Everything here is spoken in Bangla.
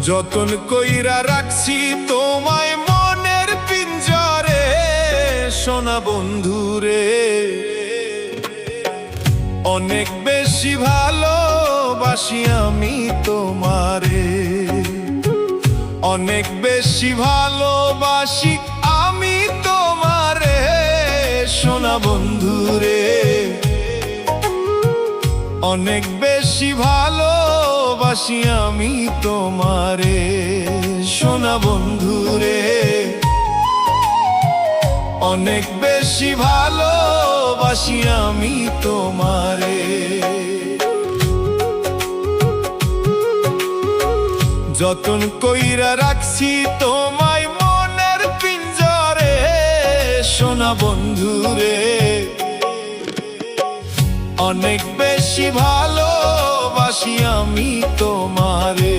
যতন কইরা রাখছি তোমায় মনের পিঞ্জরে, সোনা বন্ধুরে। অনেক বেশি ভালোবাসি আমি তোমারে, অনেক বেশি ভালোবাসি আমি তোমারে, সোনা বন্ধুরে। অনেক বেশি ভালোবাসি আমি তোমারে, সোনা বন্ধুরে। অনেক বেশি ভালোবাসি আমি তোমারে। যতন কইরা রাখছি তোমায় মনের পিঞ্জরে, সোনা বন্ধুরে। অনেক বেশি ভালোবাসি আমি তোমারে।